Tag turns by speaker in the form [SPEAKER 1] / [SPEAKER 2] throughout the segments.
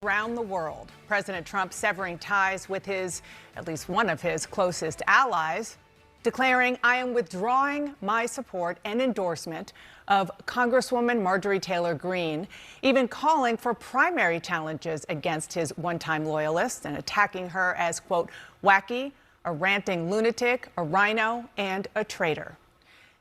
[SPEAKER 1] Around the world, President Trump severing ties with at least one of his closest allies, declaring, "I am withdrawing my support and endorsement of Congresswoman Marjorie Taylor Greene," even calling for primary challenges against his one-time loyalists and attacking her as, quote, "wacky, a ranting lunatic, a rhino, and a traitor."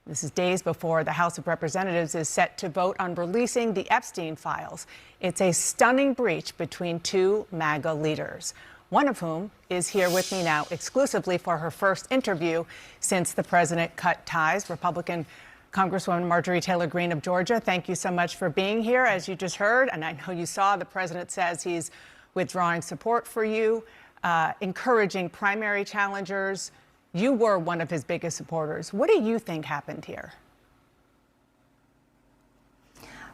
[SPEAKER 1] This is days before the House of Representatives is set to vote on releasing the Epstein files. It's a stunning breach between two MAGA leaders, one of whom is here with me now exclusively for her first interview since the president cut ties. Republican Congresswoman Marjorie Taylor Greene of Georgia, thank you so much for being here. As you just heard, and I know you saw, the president says he's withdrawing support for you, encouraging primary challengers. You were one of his biggest supporters. What do you think happened here?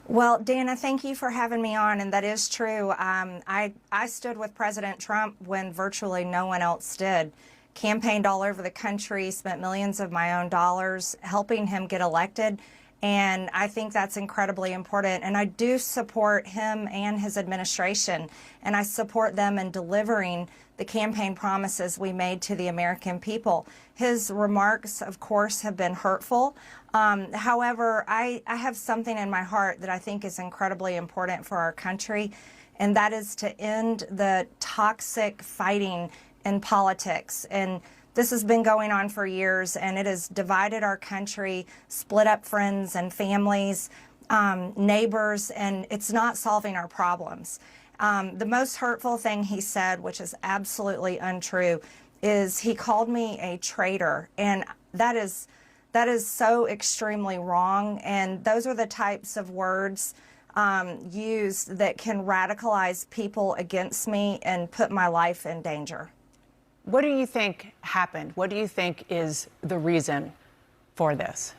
[SPEAKER 2] Well, Dana, thank you for having me on, and that is true. I stood with President Trump when virtually no one else did. Campaigned all over the country, spent millions of my own dollars helping him get elected, and I think that's incredibly important. And I do support him and his administration, and I support them in delivering the campaign promises we made to the American people. His remarks, of course, have been hurtful. However, I have something in my heart that I think is incredibly important for our country, and that is to end the toxic fighting in politics. And this has been going on for years, and it has divided our country, split up friends and families, neighbors, and it's not solving our problems. The most hurtful thing he said, which is absolutely untrue, is he called me a traitor, and that is so extremely wrong. And those are the types of words used that can radicalize people against me and put my life in danger.
[SPEAKER 1] What do you think happened? What do you think is the reason for this?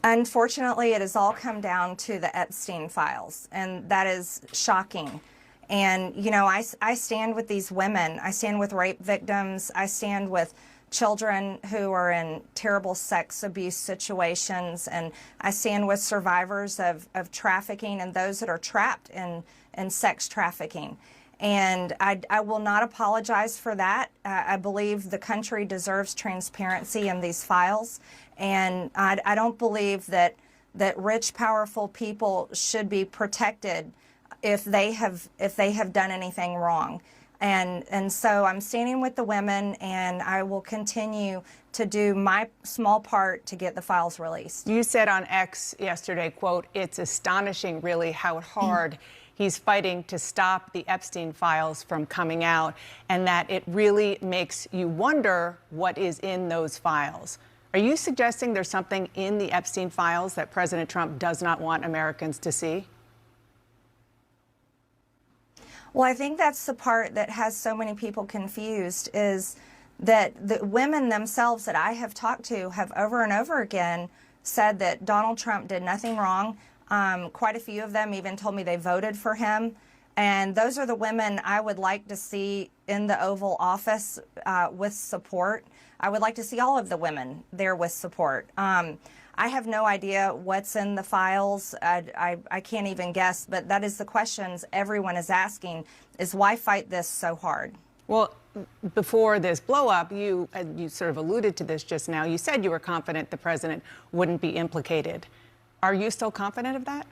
[SPEAKER 2] Unfortunately, it has all come down to the Epstein files, and that is shocking. And, you know, I stand with these women. I stand with rape victims. I stand with children who are in terrible sex abuse situations. And I stand with survivors of trafficking and those that are trapped in sex trafficking. And I will not apologize for that. I believe the country deserves transparency in these files. And I don't believe that rich, powerful people should be protected if they have done anything wrong. And so I'm standing with the women, and I will continue to do my small part to get the files released.
[SPEAKER 1] You said on X yesterday, quote, "It's astonishing really how hard he's fighting to stop the Epstein files from coming out, and that it really makes you wonder what is in those files." Are you suggesting there's something in the Epstein files that President Trump does not want Americans to see?
[SPEAKER 2] Well, I think that's the part that has so many people confused, is that the women themselves that I have talked to have over and over again said that Donald Trump did nothing wrong. Quite a few of them even told me they voted for him. And those are the women I would like to see in the Oval Office with support. I would like to see all of the women there with support. I have no idea what's in the files. I can't even guess, but that is the questions everyone is asking, is why fight this so hard?
[SPEAKER 1] Well, before this blow-up, you sort of alluded to this just now. You said you were confident the president wouldn't be implicated. Are you still confident of that?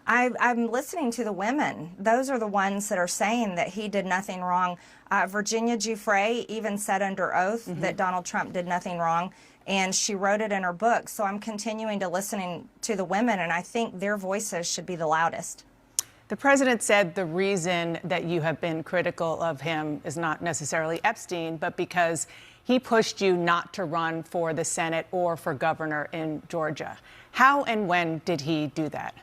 [SPEAKER 2] I'm listening to the women. Those are the ones that are saying that he did nothing wrong. Virginia Giuffre even said under oath that Donald Trump did nothing wrong, and she wrote it in her book. So I'm continuing to listen to the women, and I think their voices should be the loudest.
[SPEAKER 1] The president said the reason that you have been critical of him is not necessarily Epstein, but because he pushed you not to run for the Senate or for governor in Georgia. How and when did he do that?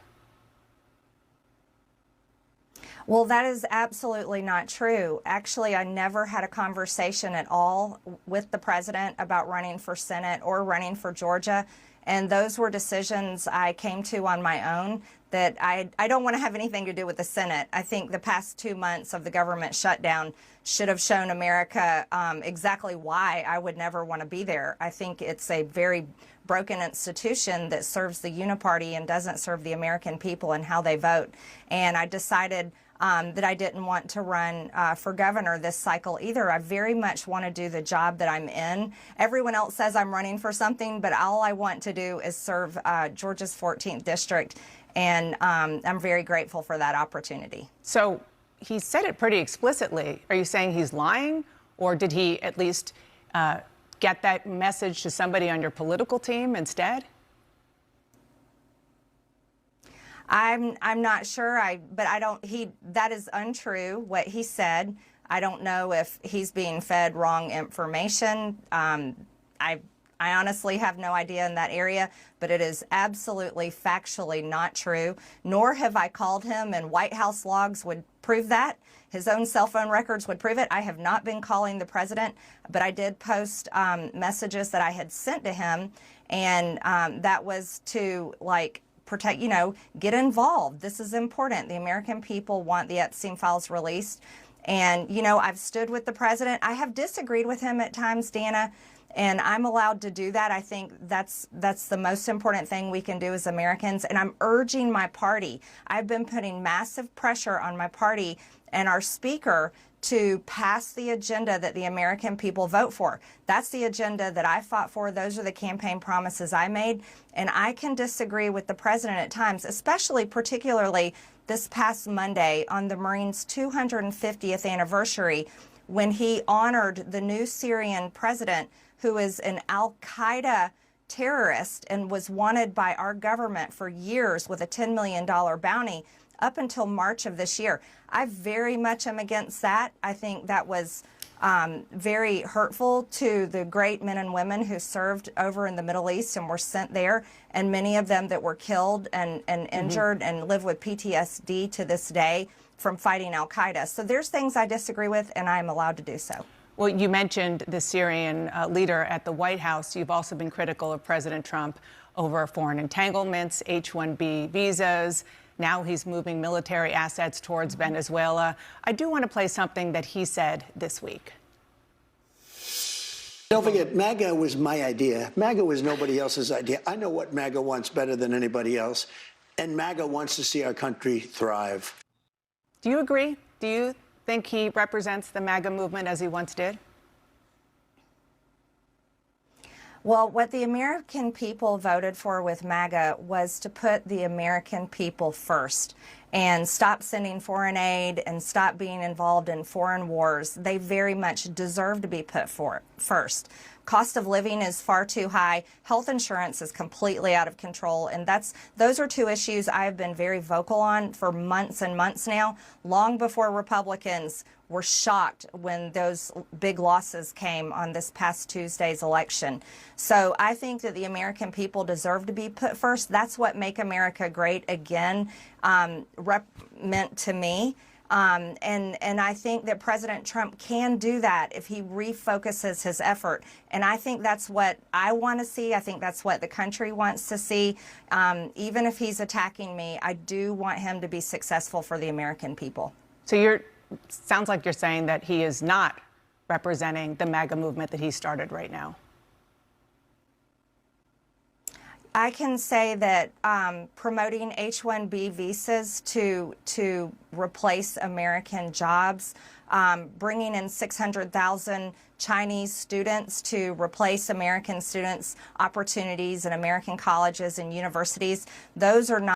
[SPEAKER 2] Well, that is absolutely not true. Actually, I never had a conversation at all with the president about running for Senate or running for Georgia. And those were decisions I came to on my own, that I don't want to have anything to do with the Senate. I think the past 2 months of the government shutdown should have shown America exactly why I would never want to be there. I think it's a very broken institution that serves the uniparty and doesn't serve the American people and how they vote. And I decided that I didn't want to run for governor this cycle either. I very much want to do the job that I'm in. Everyone else says I'm running for something, but all I want to do is serve Georgia's 14th district, and I'm very grateful for that opportunity.
[SPEAKER 1] So he said it pretty explicitly. Are you saying he's lying, or did he at least get that message to somebody on your political team instead? I'm not sure. But I don't. That is untrue. What he said. I don't know if he's being fed wrong information. I honestly have no idea in that area, but it is absolutely factually not true. Nor have I called him, and White House logs would prove that. His own cell phone records would prove it. I have not been calling the president, but I did post messages that I had sent to him, and that was to protect, get involved. This is important. The American people want the Epstein files released. And, I've stood with the president. I have disagreed with him at times, Dana, and I'm allowed to do that. I think that's the most important thing we can do as Americans. And I'm urging my party. I've been putting massive pressure on my party and our speaker to pass the agenda that the American people vote for. That's the agenda that I fought for. Those are the campaign promises I made. And I can disagree with the president at times, particularly this past Monday on the Marines' 250th anniversary, when he honored the new Syrian president, who is an al-Qaeda terrorist and was wanted by our government for years with a $10 million bounty up until March of this year. I very much am against that. I think that was very hurtful to the great men and women who served over in the Middle East and were sent there, and many of them that were killed and injured and live with PTSD to this day from fighting al-Qaeda. So there's things I disagree with, and I'm allowed to do so. Well, you mentioned the Syrian leader at the White House. You've also been critical of President Trump over foreign entanglements, H-1B visas. Now he's moving military assets towards Venezuela. I do want to play something that he said this week.
[SPEAKER 3] Don't forget, MAGA was my idea. MAGA was nobody else's idea. I know what MAGA wants better than anybody else, and MAGA wants to see our country thrive.
[SPEAKER 1] Do you agree? Do you think he represents the MAGA movement as he once did?
[SPEAKER 2] Well, what the American people voted for with MAGA was to put the American people first and stop sending foreign aid and stop being involved in foreign wars. They very much deserve to be put first. Cost of living is far too high. Health insurance is completely out of control. And those are two issues I've been very vocal on for months and months now, long before Republicans were shocked when those big losses came on this past Tuesday's election. So I think that the American people deserve to be put first. That's what Make America Great Again meant to me. And I think that President Trump can do that if he refocuses his effort. And I think that's what I want to see. I think that's what the country wants to see. Even if he's attacking me, I do want him to be successful for the American people.
[SPEAKER 1] So sounds like you're saying that he is not representing the MAGA movement that he started right now.
[SPEAKER 2] I can say that promoting H-1B visas to replace American jobs, bringing in 600,000 Chinese students to replace American students' opportunities in American colleges and universities, those are not